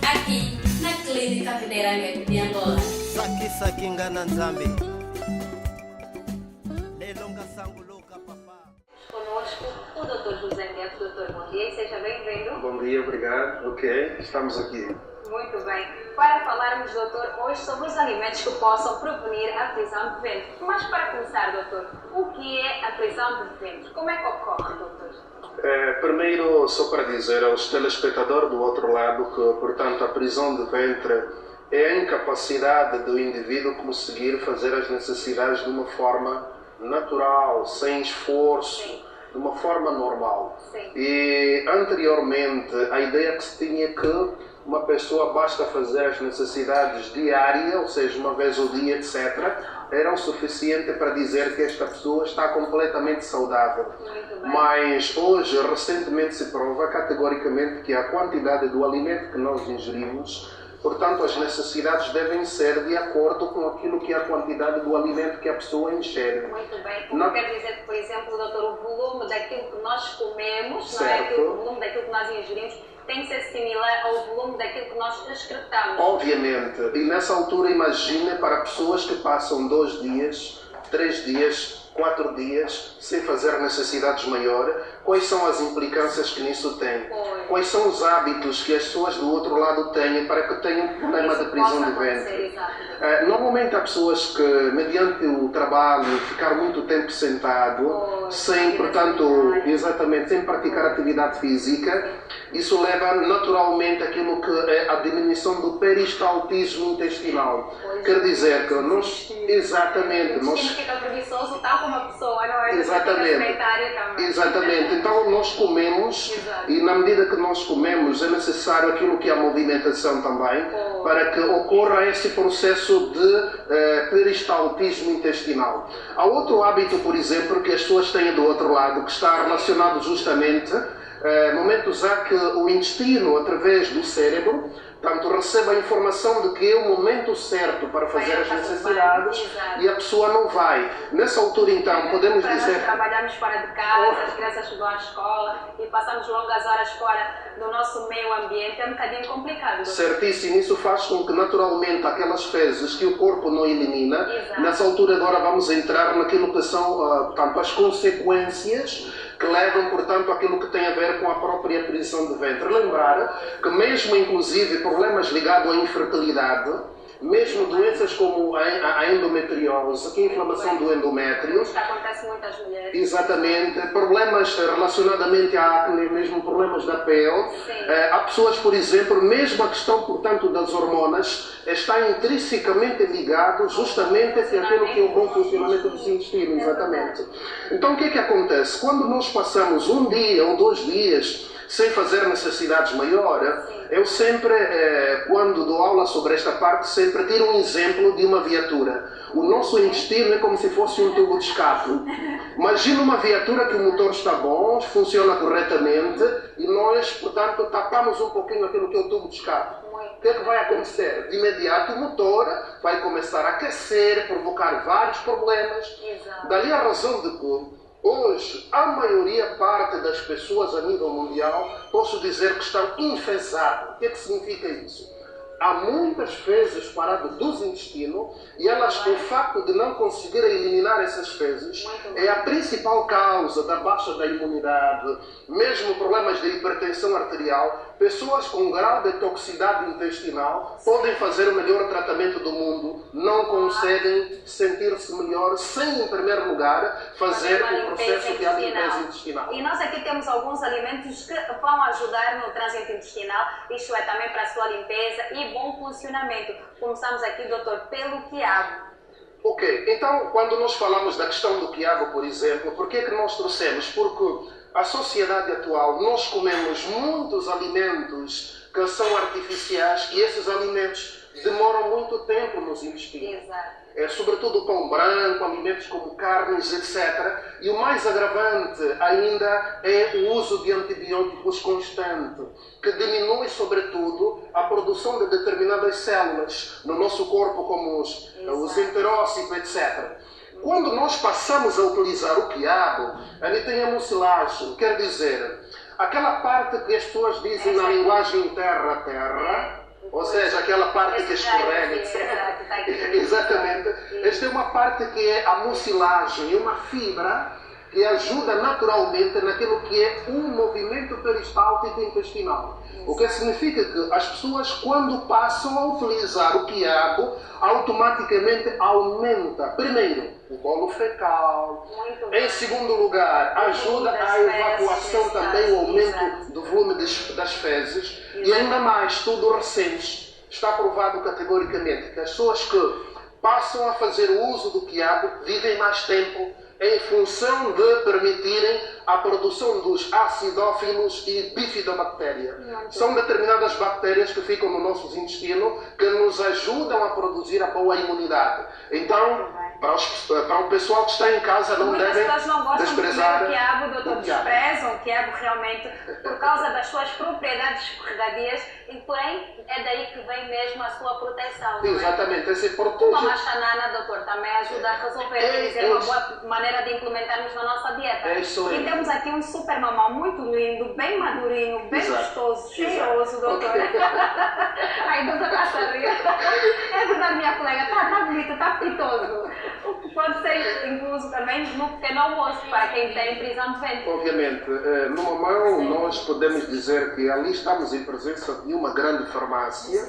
aqui na Clínica Federal de Angola. Saki ngana nzambe. Conosco o Dr. José Neto. Doutor, bom dia e seja bem-vindo. Bom dia, obrigado. Ok, estamos aqui. Muito bem. Para falarmos, doutor, hoje sobre os alimentos que possam prevenir a prisão de ventre. Mas para começar, doutor, o que é a prisão de ventre? Como é que ocorre, doutor? Primeiro, só para dizer aos telespectadores do outro lado que, portanto, a prisão de ventre é a incapacidade do indivíduo conseguir fazer as necessidades de uma forma natural, sem esforço, Sim. de uma forma normal. Sim. E anteriormente a ideia que se tinha que uma pessoa basta fazer as necessidades diárias, ou seja, uma vez ao dia, etc., era o suficiente para dizer que esta pessoa está completamente saudável. Muito bem. Mas hoje, recentemente, se prova categoricamente que a quantidade do alimento que nós ingerimos, portanto, as necessidades devem ser de acordo com aquilo que é a quantidade do alimento que a pessoa ingere. Muito bem. Como quer dizer que, por exemplo, doutor, o volume daquilo que nós comemos, não é? Certo. O volume daquilo que nós ingerimos, tem que ser similar ao volume daquilo que nós excretamos. Obviamente. E nessa altura, imagine para pessoas que passam 2 dias, 3 dias, 4 dias sem fazer necessidades maiores, quais são as implicâncias que nisso tem? Quais são os hábitos que as pessoas do outro lado têm para que tenham um problema de prisão de ventre? Normalmente há pessoas que, mediante o trabalho, ficar muito tempo sentado, sem, portanto, exatamente, sem praticar atividade física, isso leva naturalmente àquilo que é a diminuição do peristaltismo intestinal. Quer dizer que nós, exatamente, O intestino fica preguiçoso, tal como a pessoa, não é? Exatamente. Fica sedentário também. Exatamente. Então nós comemos. Exato. E na medida que nós comemos é necessário aquilo que é a movimentação também para que ocorra esse processo de peristaltismo intestinal. Há outro hábito, por exemplo, que as pessoas têm do outro lado, que está relacionado justamente momentos há que o intestino, através do cérebro, portanto, recebe a informação de que é o momento certo para fazer as necessidades e a pessoa não vai. Nessa altura, então, podemos dizer... Nós trabalhamos fora de casa, as crianças vão à escola e passamos longas horas fora do nosso meio ambiente, é um bocadinho complicado. Certíssimo, isso faz com que, naturalmente, aquelas fezes que o corpo não elimina, nessa altura agora vamos entrar naquilo que são, portanto, as consequências que levam, portanto, àquilo que tem a ver com a própria prisão de ventre. Lembrar que mesmo, inclusive, problemas ligados à infertilidade, mesmo doenças como a endometriose, que é a inflamação do endométrio, Isto acontece muitas mulheres. exatamente, problemas relacionadamente à acne, mesmo problemas da pele. Há pessoas, por exemplo, mesmo a questão, portanto, das hormonas, está intrinsecamente ligado justamente àquilo que é o bom funcionamento do intestino, exatamente. Então, o que é que acontece? Quando nós passamos 1 dia ou 2 dias sem fazer necessidades maiores, eu sempre, quando dou aula sobre esta parte, sempre tiro um exemplo de uma viatura. O nosso intestino é como se fosse um tubo de escape. Imagina uma viatura que o motor está bom, funciona corretamente, e nós, portanto, tapamos um pouquinho aquilo que é o tubo de escape. O que é que vai acontecer? De imediato o motor vai começar a aquecer, provocar vários problemas. Dali a razão de que hoje, a parte das pessoas a nível mundial, posso dizer que estão enfesadas. O que é que significa isso? Há muitas fezes paradas dos intestinos e elas, o facto de não conseguirem eliminar essas fezes, é a principal causa da baixa da imunidade, mesmo problemas de hipertensão arterial. Pessoas com grau de toxicidade intestinal podem fazer o melhor tratamento do mundo, não conseguem sentir-se melhor sem, em primeiro lugar, fazer o processo de limpeza intestinal. E nós aqui temos alguns alimentos que vão ajudar no trânsito intestinal, isto é, também para a sua limpeza e bom funcionamento. Começamos aqui, doutor, pelo quiabo. Ok, então quando nós falamos da questão do quiabo, por exemplo, por que é que nós trouxemos? Porque a sociedade atual, nós comemos muitos alimentos que são artificiais e esses alimentos demoram muito tempo nos intestinos. Exato. Sobretudo o pão branco, alimentos como carnes, etc. E o mais agravante ainda é o uso de antibióticos constante, que diminui, sobretudo, a produção de determinadas células no nosso corpo, como os enterócitos, etc. Quando nós passamos a utilizar o quiabo, ele tem a mucilagem, quer dizer, aquela parte que as pessoas dizem na linguagem terra-terra, ou seja, aquela parte que escorrega, etc. Exatamente. Esta é uma parte que é a mucilagem, uma fibra que ajuda naturalmente naquilo que é um movimento peristáltico intestinal. O que significa que as pessoas, quando passam a utilizar o quiabo, automaticamente aumenta, primeiro, o bolo fecal. Em segundo lugar, ajuda a evacuação também, o aumento do volume das fezes. E ainda mais, tudo recente. Está provado categoricamente que as pessoas que passam a fazer o uso do quiabo vivem mais tempo, em função de permitirem a produção dos acidófilos e bifidobactéria. São determinadas bactérias que ficam no nosso intestino que nos ajudam a produzir a boa imunidade. Então, para o pessoal que está em casa, não devem desprezar. Muitas pessoas não gostam do quiabo, doutor, desprezam o quiabo realmente por causa das suas propriedades escorregadias, e porém é daí que vem mesmo a sua proteção. Não é? Exatamente, esse Uma protege. mastanana, doutor, também ajuda a resolver, uma boa maneira de implementarmos na nossa dieta. É isso aí. E temos aqui um super mamão muito lindo, bem madurinho, bem gostoso, cheiroso, doutor. Ai, doutor, está a rir. É verdade, minha colega, está bonito, está apetitoso. Pode ser incluso também no pequeno almoço para quem tem prisão de ventre. Obviamente, no mamão nós podemos dizer que ali estamos em presença de uma grande farmácia.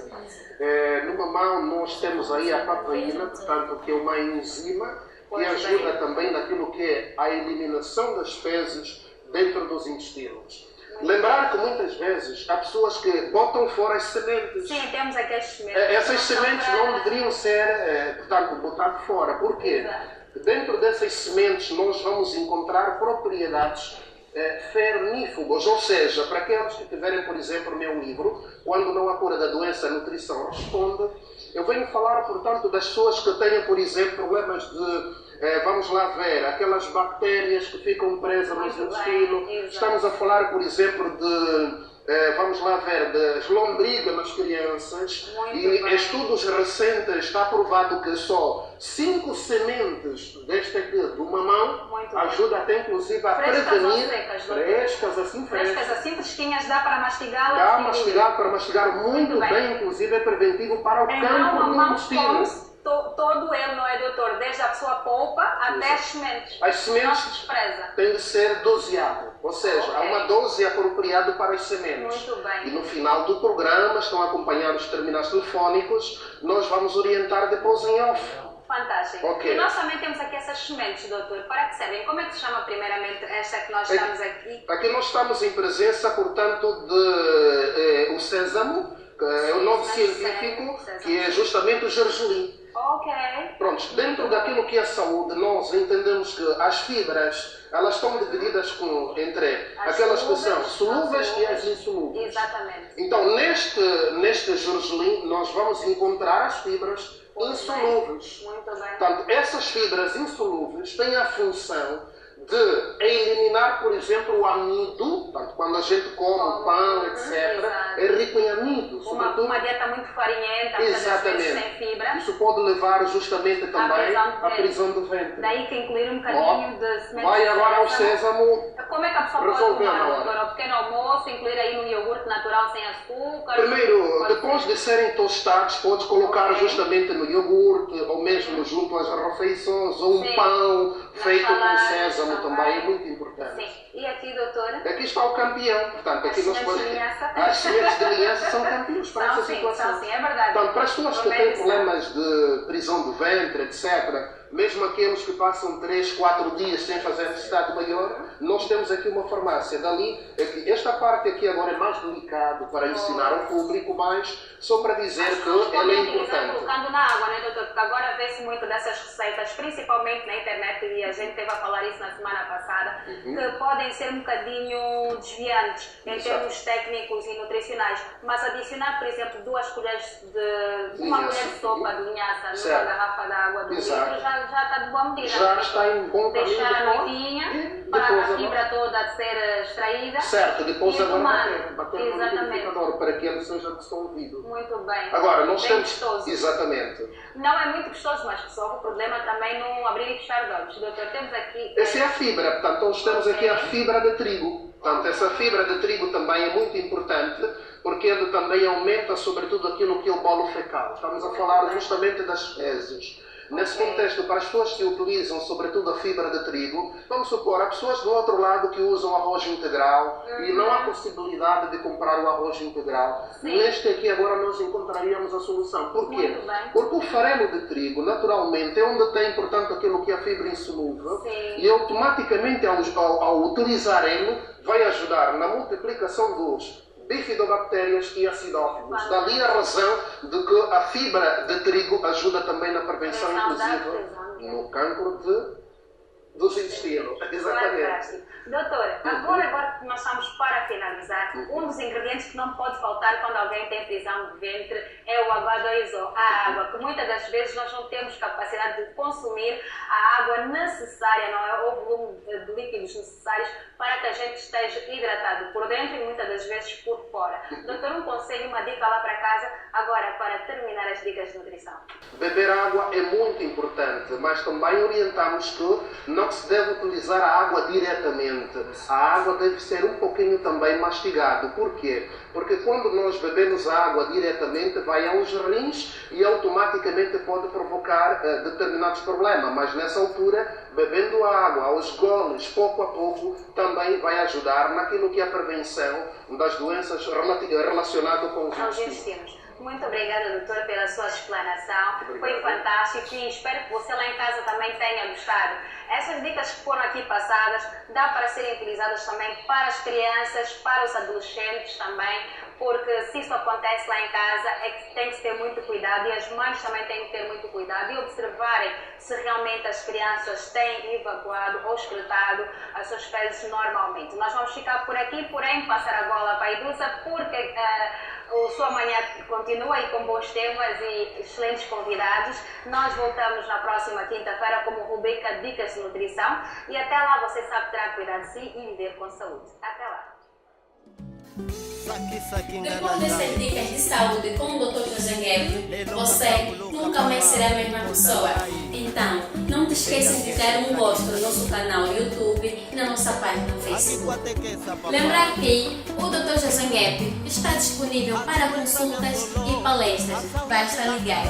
No mamão nós temos aí a papaína, portanto, que é uma enzima que ajuda também naquilo que é a eliminação das fezes dentro dos intestinos. Lembrar que muitas vezes há pessoas que botam fora as sementes. Sim, temos aqui as sementes. Essas sementes não deveriam ser, portanto, botadas fora. Por quê? Exato. Dentro dessas sementes nós vamos encontrar propriedades fernífugas, ou seja, para aqueles que tiverem, por exemplo, o meu livro, Quando Não Há Cura da Doença, a Nutrição Responde, eu venho falar, portanto, das pessoas que têm, por exemplo, problemas de vamos lá ver, aquelas bactérias que ficam presas no intestino. Estamos a falar, por exemplo, de, vamos lá ver, das lombrigas nas crianças. Estudos recentes está provado que só 5 sementes deste aqui, do mamão, ajuda até inclusive a prevenir. Frescas assim, fresquinhas, dá para mastigá-las? Dá para mastigar muito bem, inclusive é preventivo para o campo do intestino. Todo ele, não é, doutor? Desde a sua polpa até as sementes. As sementes têm de ser doseado, ou seja, há uma dose apropriada para as sementes. Muito bem. E no final do programa, estão a acompanhar os terminais telefónicos, nós vamos orientar depois em off. Fantástico. Okay. E nós também temos aqui essas sementes, doutor. Para que servem? Como é que se chama primeiramente esta que nós estamos aqui? Aqui nós estamos em presença, portanto, de o sésamo, que é o nome científico, que é justamente o gergelim. Ok. Pronto, dentro daquilo que é saúde, nós entendemos que as fibras, elas estão divididas entre aquelas que são solúveis e as insolúveis. Exatamente. Então, neste gergelim, nós vamos encontrar as fibras insolúveis. Muito bem. Portanto, essas fibras insolúveis têm a função de eliminar, por exemplo, o amido, portanto, quando a gente come o pão, etc., é rico em amido. Uma dieta muito farinhenta, muitas vezes sem fibra. Isso pode levar justamente também à prisão do ventre. Daí que incluir um bocadinho de sementes. Vai agora ao sésamo. Como é que a pessoa pode tomar, doutor? Ao pequeno almoço, incluir aí no iogurte natural sem açúcar? Primeiro, depois de serem tostados, pode colocar justamente no iogurte, ou mesmo junto às refeições, ou um pão feito com sésamo também, é muito importante. Sim. E aqui, doutora? Aqui está o campeão. Portanto, aqui nós as sementes de linhaça são campeões para essa situação. Sim, é verdade. Portanto, para as pessoas que têm problemas de prisão do ventre, etc., mesmo aqueles que passam 3, 4 dias sem fazer necessidade maior, nós temos aqui uma farmácia. Dali, esta parte aqui agora é mais delicado para ensinar ao público, mas só para dizer que ela é importante. Colocando na água, né, doutor? Porque agora vê-se muito dessas receitas, principalmente na internet, e a gente teve a falar isso na semana passada, que podem ser um bocadinho desviantes em termos técnicos e nutricionais. Mas adicionar, por exemplo, 2 colheres de uma colher de sopa de linhaça numa garrafa de água do litro, já está de boa medida. Já está em bom caminho. Deixar a noitinha para a fibra toda ser extraída. Certo, depois agora bater no Exatamente. liquidificador para que ele seja dissolvido. Muito bem. Agora, nós temos. Gostoso. Exatamente. Não é muito gostoso, mas resolve o problema também no abrir e fechar de olhos. Doutor, temos aqui. Essa é a fibra, portanto, nós temos aqui a fibra de trigo. Portanto, essa fibra de trigo também é muito importante, porque ele também aumenta, sobretudo, aquilo que é o bolo fecal. Estamos a falar justamente das fezes. Nesse contexto, para as pessoas que utilizam, sobretudo, a fibra de trigo, vamos supor, há pessoas do outro lado que usam arroz integral e não há possibilidade de comprar o arroz integral. Neste aqui, agora, nós encontraríamos a solução. Por quê? Porque o farelo de trigo, naturalmente, é onde tem, portanto, aquilo que é a fibra insolúvel e automaticamente, ao utilizar ele, vai ajudar na multiplicação dos bifidobactérias e acidófilos. Dali a razão de que a fibra de trigo ajuda também na prevenção, inclusive, no cancro dos intestinos. Exatamente. Doutora, agora que nós estamos para finalizar, um dos ingredientes que não pode faltar quando alguém tem prisão de ventre é o H2O, a água, que muitas das vezes nós não temos capacidade de consumir a água necessária, não é? O volume de líquidos necessários para que a gente esteja hidratado por dentro e muitas das vezes por fora. Doutor, um conselho, uma dica lá para casa, agora para terminar as dicas de nutrição. Beber água é muito importante, mas também orientamos que não se deve utilizar a água diretamente. A água deve ser um pouquinho também mastigado. Por quê? Porque quando nós bebemos a água diretamente, vai aos rins e automaticamente pode provocar determinados problemas. Mas nessa altura, bebendo a água aos goles, pouco a pouco, também vai ajudar naquilo que é a prevenção das doenças relacionadas com os intestinos. Muito obrigada, doutor, pela sua explanação. Foi fantástico e espero que você lá em casa também tenha gostado. Essas dicas que foram aqui passadas dá para serem utilizadas também para as crianças, para os adolescentes também, porque se isso acontece lá em casa é que tem que ter muito cuidado e as mães também têm que ter muito cuidado e observarem se realmente as crianças têm evacuado ou excretado as suas fezes normalmente. Nós vamos ficar por aqui, porém passar a bola para a Idusa, porque o Sua Manhã continua aí com bons temas e excelentes convidados. Nós voltamos na próxima quinta-feira como rubrica Dicas de Nutrição e até lá você sabe terá cuidado de si e viver com saúde. Até lá! Depois dessas dicas de saúde com o Dr. José Guedes, você nunca mais será a mesma pessoa. Então, não te esqueças de dar um gosto no nosso canal no YouTube e na nossa página no Facebook. Lembrar que o Dr. José Guedes está disponível para consultas e palestras. Basta ligar.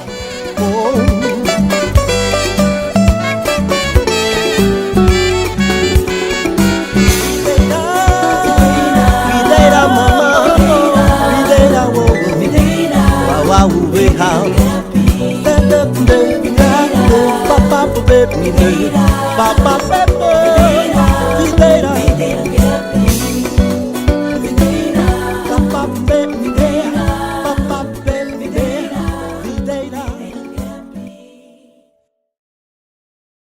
Papa,